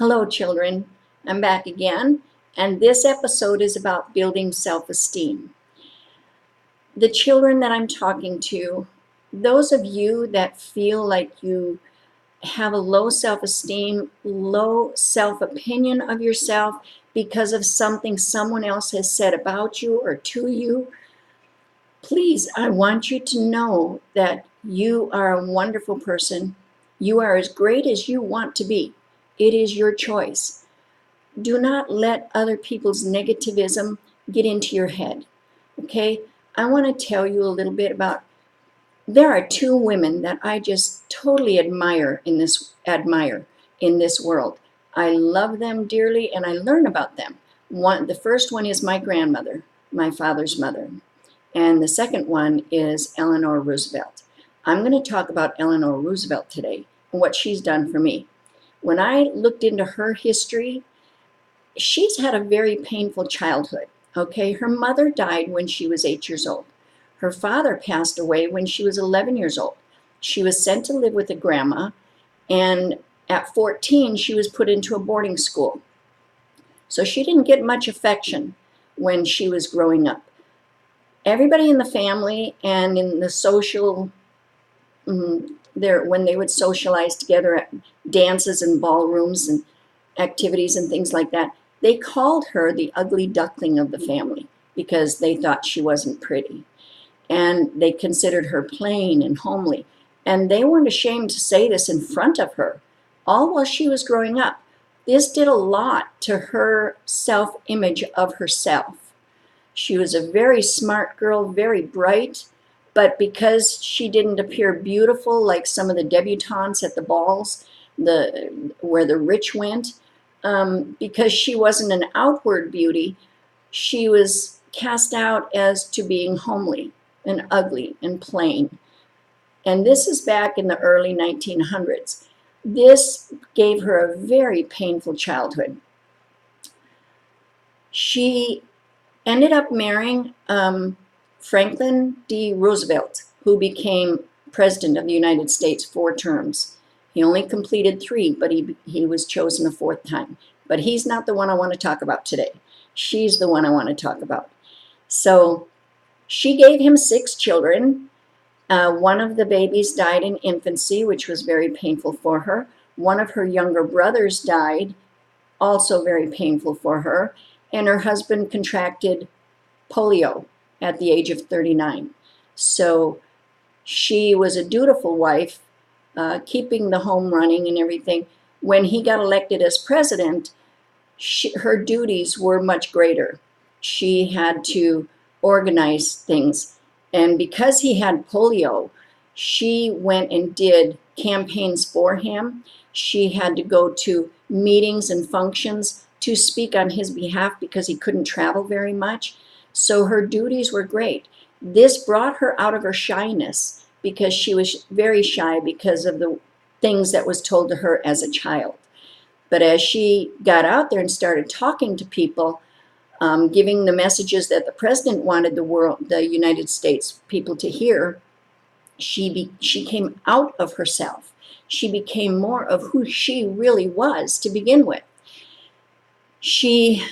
Hello, children. I'm back again, and this episode is about building self-esteem. The children that I'm talking to, those of you that feel like you have a low self-esteem, low self-opinion of yourself because of something someone else has said about you or to you, please, I want you to know that you are a wonderful person. You are as great as you want to be. It is your choice. Do not let other people's negativism get into your head, okay? I want to tell you a little bit about, there are two women that I just totally admire in this world. I love them dearly and I learn about them. The first one is my grandmother, my father's mother, and the second one is Eleanor Roosevelt. I'm going to talk about Eleanor Roosevelt today and what she's done for me. When I looked into her history, she's had a very painful childhood, okay? Her mother died when she was 8 years old. Her father passed away when she was 11 years old. She was sent to live with a grandma, and at 14, she was put into a boarding school. So she didn't get much affection when she was growing up. Everybody in the family and in the social, when they would socialize together at dances and ballrooms and activities and things like that, they called her the ugly duckling of the family because they thought she wasn't pretty. And they considered her plain and homely. And they weren't ashamed to say this in front of her, all while she was growing up. This did a lot to her self-image of herself. She was a very smart girl, very bright, but because she didn't appear beautiful like some of the debutantes at the balls, where the rich went, because she wasn't an outward beauty, she was cast out as to being homely and ugly and plain. And this is back in the early 1900s. This gave her a very painful childhood. She ended up marrying Franklin D. Roosevelt, who became president of the United States 4 terms. He only completed 3, but he was chosen a 4th time. But he's not the one I want to talk about today. She's the one I want to talk about. So she gave him 6 children. One of the babies died in infancy, which was very painful for her. One of her younger brothers died, also very painful for her. And her husband contracted polio at the age of 39. So she was a dutiful wife, keeping the home running and everything. When he got elected as president, her duties were much greater. She had to organize things. And because he had polio, she went and did campaigns for him. She had to go to meetings and functions to speak on his behalf because he couldn't travel very much. So her duties were great. This brought her out of her shyness because she was very shy because of the things that was told to her as a child. But as she got out there and started talking to people, giving the messages that the president wanted the United States people to hear, she came out of herself. She became more of who she really was to begin with. She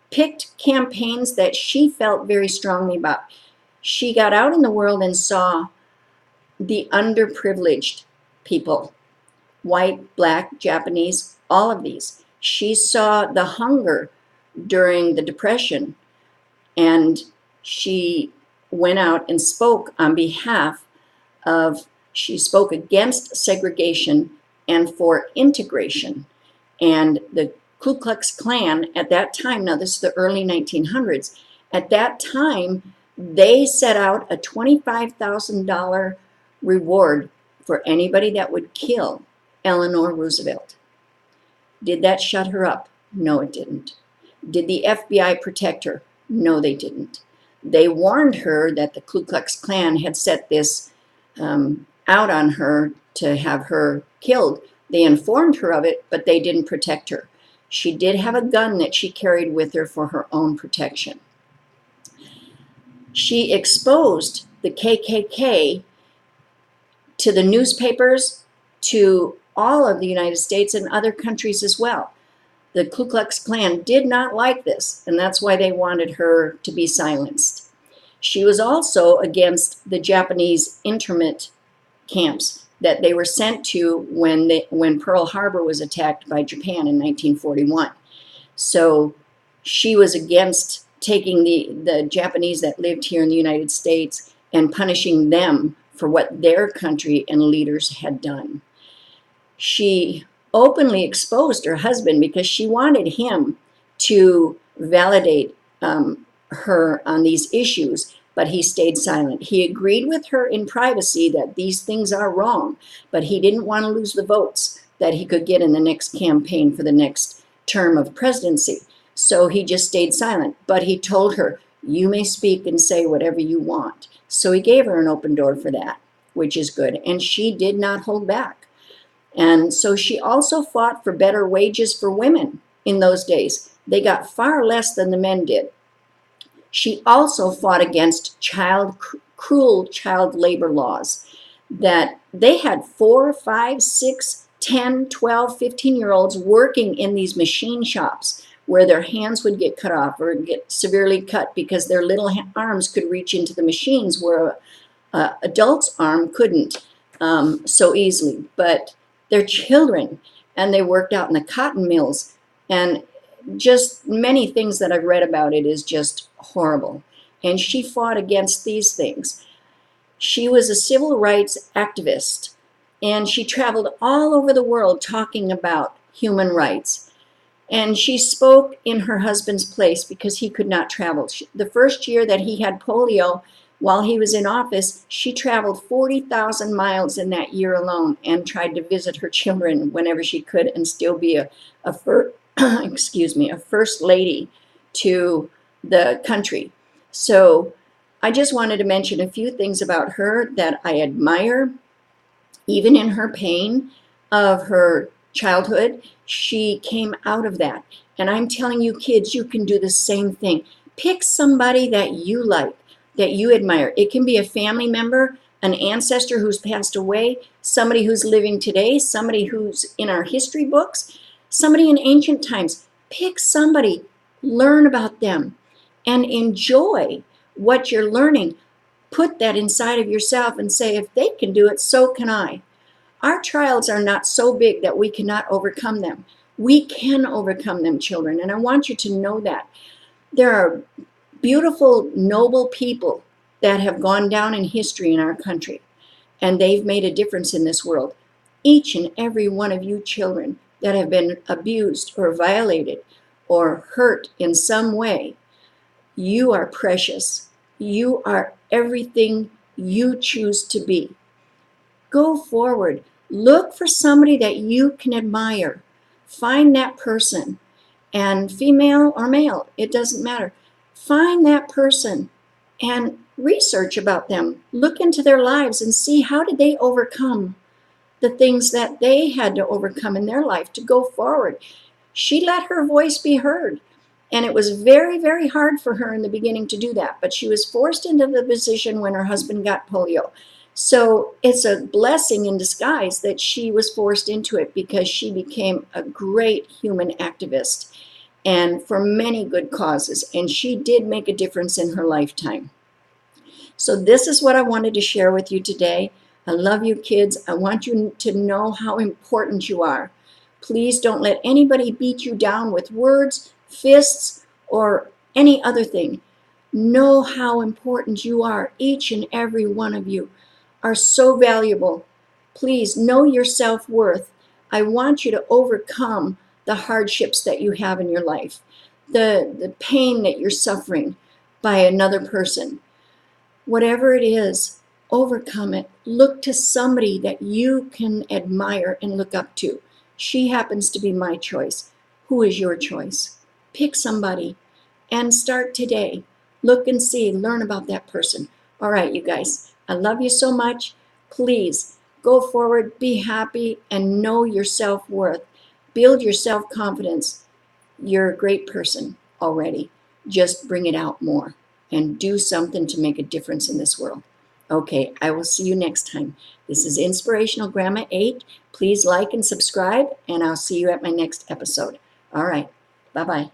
picked campaigns that she felt very strongly about. She got out in the world and saw the underprivileged people, white, black, Japanese, all of these. She saw the hunger during the Depression, and she went out and spoke on behalf of, she spoke against segregation and for integration. And the Ku Klux Klan at that time, now this is the early 1900s, at that time they set out a $25,000 reward for anybody that would kill Eleanor Roosevelt. Did that shut her up? No, it didn't. Did the FBI protect her? No, they didn't. They warned her that the Ku Klux Klan had set this out on her to have her killed. They informed her of it, but they didn't protect her. She did have a gun that she carried with her for her own protection. She exposed the KKK to the newspapers, to all of the United States and other countries as well. The Ku Klux Klan did not like this, and that's why they wanted her to be silenced. She was also against the Japanese internment camps that they were sent to when Pearl Harbor was attacked by Japan in 1941. So she was against taking the Japanese that lived here in the United States and punishing them for what their country and leaders had done. She openly exposed her husband because she wanted him to validate her on these issues, but he stayed silent. He agreed with her in privacy that these things are wrong, but he didn't want to lose the votes that he could get in the next campaign for the next term of presidency. So he just stayed silent, but he told her, you may speak and say whatever you want. So he gave her an open door for that, which is good. And she did not hold back. And so she also fought for better wages for women in those days. They got far less than the men did. She also fought against cruel child labor laws, that they had 4, 5, 6, 10, 12, 15-year-olds working in these machine shops where their hands would get cut off or get severely cut because their little arms could reach into the machines where an adult's arm couldn't so easily. But they're children, and they worked out in the cotton mills, and just many things that I've read about it is just horrible. And she fought against these things. She was a civil rights activist, and she traveled all over the world talking about human rights. And she spoke in her husband's place because he could not travel. The first year that he had polio, while he was in office, she traveled 40,000 miles in that year alone and tried to visit her children whenever she could and still be a first lady to the country. So I just wanted to mention a few things about her that I admire. Even in her pain of her childhood, she came out of that. And I'm telling you, kids, you can do the same thing. Pick somebody that you like, that you admire. It can be a family member, an ancestor who's passed away, somebody who's living today, somebody who's in our history books, somebody in ancient times. Pick somebody, learn about them, and enjoy what you're learning. Put that inside of yourself and say, if they can do it, so can I. Our trials are not so big that we cannot overcome them. We can overcome them, children, and I want you to know that. There are beautiful, noble people that have gone down in history in our country, and they've made a difference in this world. Each and every one of you children that have been abused or violated or hurt in some way, you are precious. You are everything you choose to be. Go forward. Look for somebody that you can admire. Find that person, and female or male, it doesn't matter. Find that person and research about them. Look into their lives and see how did they overcome the things that they had to overcome in their life to go forward. She let her voice be heard. And it was very, very hard for her in the beginning to do that. But she was forced into the position when her husband got polio. So it's a blessing in disguise that she was forced into it, because she became a great human activist and for many good causes. And she did make a difference in her lifetime. So this is what I wanted to share with you today. I love you, kids. I want you to know how important you are. Please don't let anybody beat you down with words, fists, or any other thing. Know how important you are. Each and every one of you are so valuable. Please know your self-worth. I want you to overcome the hardships that you have in your life, the pain that you're suffering by another person. Whatever it is, overcome it. Look to somebody that you can admire and look up to. She happens to be my choice. Who is your choice? Pick somebody and start today. Look and see, learn about that person. All right, you guys, I love you so much. Please go forward, be happy, and know your self-worth. Build your self-confidence. You're a great person already. Just bring it out more and do something to make a difference in this world. Okay, I will see you next time. This is Inspirational Grandma 8. Please like and subscribe, and I'll see you at my next episode. All right. Bye-bye.